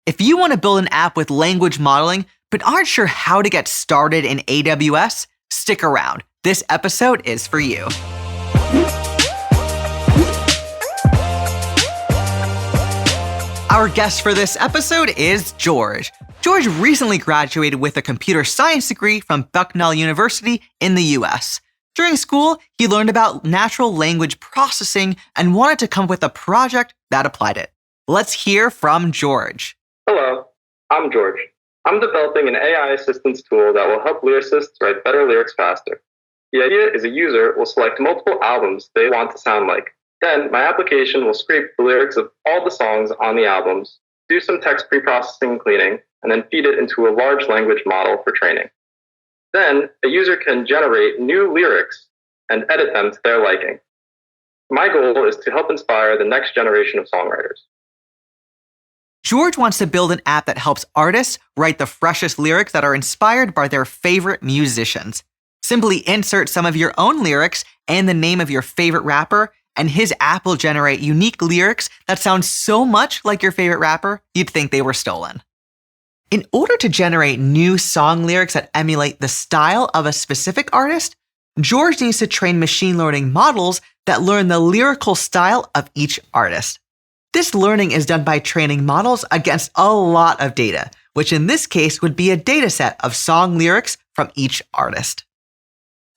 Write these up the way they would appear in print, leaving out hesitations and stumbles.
If you want to build an app with language modeling but aren't sure how to get started in AWS, stick around. This episode is for you. Our guest for this episode is George. George recently graduated with a computer science degree from Bucknell University in the US. During school, he learned about natural language processing and wanted to come up with a project that applied it. Let's hear from George. Hello, I'm George. I'm developing an AI assistance tool that will help lyricists write better lyrics faster. The idea is a user will select multiple albums they want to sound like. Then my application will scrape the lyrics of all the songs on the albums, do some text preprocessing and cleaning, and then feed it into a large language model for training. Then a user can generate new lyrics and edit them to their liking. My goal is to help inspire the next generation of songwriters. George wants to build an app that helps artists write the freshest lyrics that are inspired by their favorite musicians. Simply insert some of your own lyrics and the name of your favorite rapper, and his app will generate unique lyrics that sound so much like your favorite rapper, you'd think they were stolen. In order to generate new song lyrics that emulate the style of a specific artist, George needs to train machine learning models that learn the lyrical style of each artist. This learning is done by training models against a lot of data, which in this case would be a dataset of song lyrics from each artist.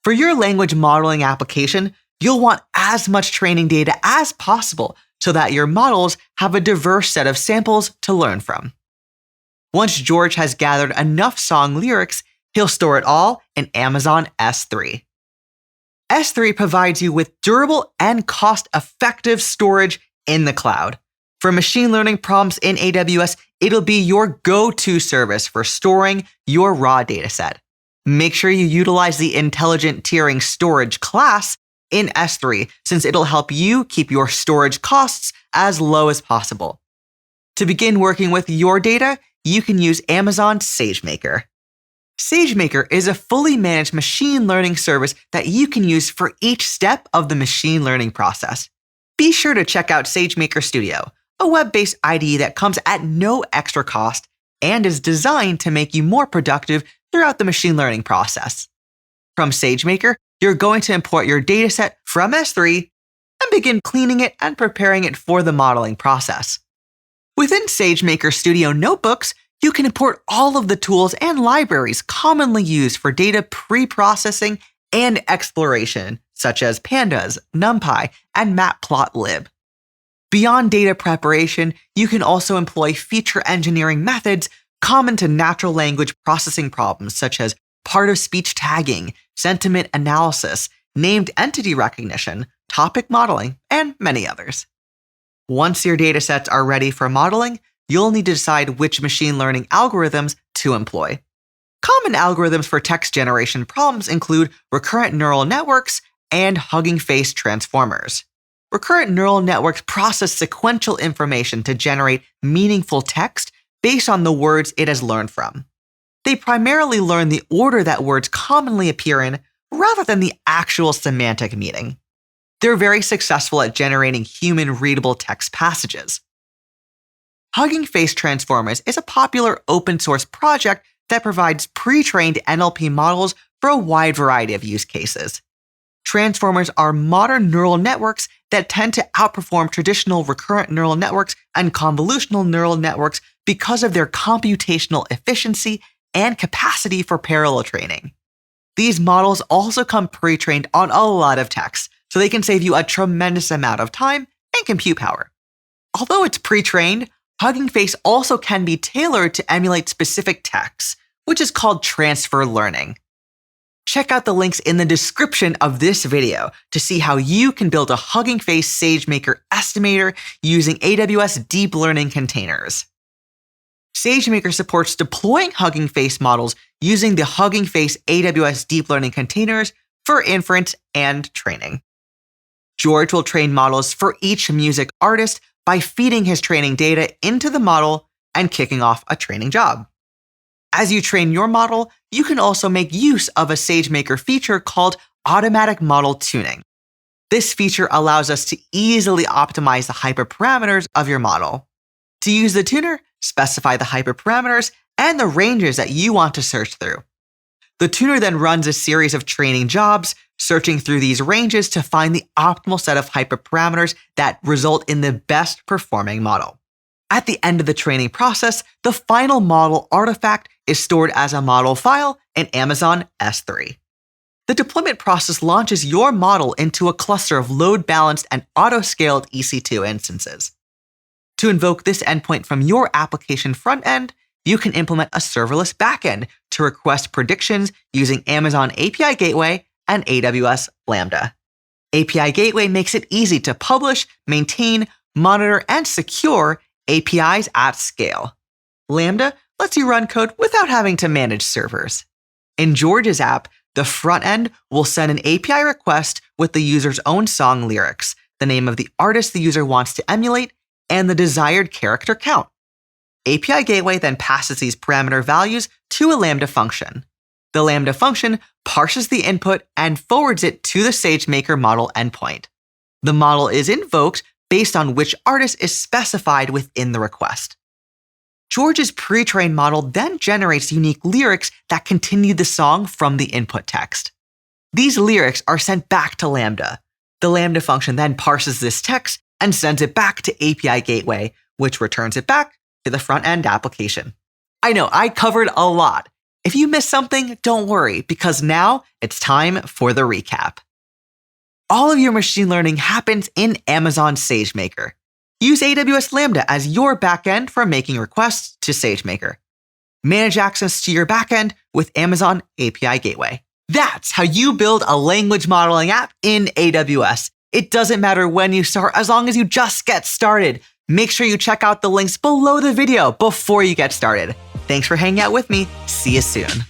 For your language modeling application, you'll want as much training data as possible so that your models have a diverse set of samples to learn from. Once George has gathered enough song lyrics, he'll store it all in Amazon S3. S3 provides you with durable and cost-effective storage in the cloud. For machine learning problems in AWS, it'll be your go-to service for storing your raw dataset. Make sure you utilize the intelligent tiering storage class in S3, since it'll help you keep your storage costs as low as possible. To begin working with your data, you can use Amazon SageMaker. SageMaker is a fully managed machine learning service that you can use for each step of the machine learning process. Be sure to check out SageMaker Studio, a web-based IDE that comes at no extra cost and is designed to make you more productive throughout the machine learning process. From SageMaker, you're going to import your dataset from S3 and begin cleaning it and preparing it for the modeling process. Within SageMaker Studio notebooks, you can import all of the tools and libraries commonly used for data pre-processing and exploration, such as Pandas, NumPy, and Matplotlib. Beyond data preparation, you can also employ feature engineering methods common to natural language processing problems such as part-of-speech tagging, sentiment analysis, named entity recognition, topic modeling, and many others. Once your datasets are ready for modeling, you'll need to decide which machine learning algorithms to employ. Common algorithms for text generation problems include recurrent neural networks and Hugging Face transformers. Recurrent neural networks process sequential information to generate meaningful text based on the words it has learned from. They primarily learn the order that words commonly appear in rather than the actual semantic meaning. They're very successful at generating human-readable text passages. Hugging Face Transformers is a popular open-source project that provides pre-trained NLP models for a wide variety of use cases. Transformers are modern neural networks that tend to outperform traditional recurrent neural networks and convolutional neural networks because of their computational efficiency and capacity for parallel training. These models also come pre-trained on a lot of text, so they can save you a tremendous amount of time and compute power. Although it's pre-trained, Hugging Face also can be tailored to emulate specific texts, which is called transfer learning. Check out the links in the description of this video to see how you can build a Hugging Face SageMaker estimator using AWS deep learning containers. SageMaker supports deploying Hugging Face models using the Hugging Face AWS deep learning containers for inference and training. George will train models for each music artist by feeding his training data into the model and kicking off a training job. As you train your model, you can also make use of a SageMaker feature called automatic model tuning. This feature allows us to easily optimize the hyperparameters of your model. To use the tuner, specify the hyperparameters and the ranges that you want to search through. The tuner then runs a series of training jobs, searching through these ranges to find the optimal set of hyperparameters that result in the best performing model. At the end of the training process, the final model artifact is stored as a model file in Amazon S3. The deployment process launches your model into a cluster of load-balanced and auto-scaled EC2 instances. To invoke this endpoint from your application front end, you can implement a serverless backend to request predictions using Amazon API Gateway and AWS Lambda. API Gateway makes it easy to publish, maintain, monitor, and secure APIs at scale. Lambda lets you run code without having to manage servers. In George's app, the front end will send an API request with the user's own song lyrics, the name of the artist the user wants to emulate, and the desired character count. API Gateway then passes these parameter values to a Lambda function. The Lambda function parses the input and forwards it to the SageMaker model endpoint. The model is invoked based on which artist is specified within the request. George's pre-trained model then generates unique lyrics that continue the song from the input text. These lyrics are sent back to Lambda. The Lambda function then parses this text and sends it back to API Gateway, which returns it back to the front-end application. I know, I covered a lot. If you missed something, don't worry, because now it's time for the recap. All of your machine learning happens in Amazon SageMaker. Use AWS Lambda as your backend for making requests to SageMaker. Manage access to your backend with Amazon API Gateway. That's how you build a language modeling app in AWS. It doesn't matter when you start, as long as you just get started. Make sure you check out the links below the video before you get started. Thanks for hanging out with me. See you soon.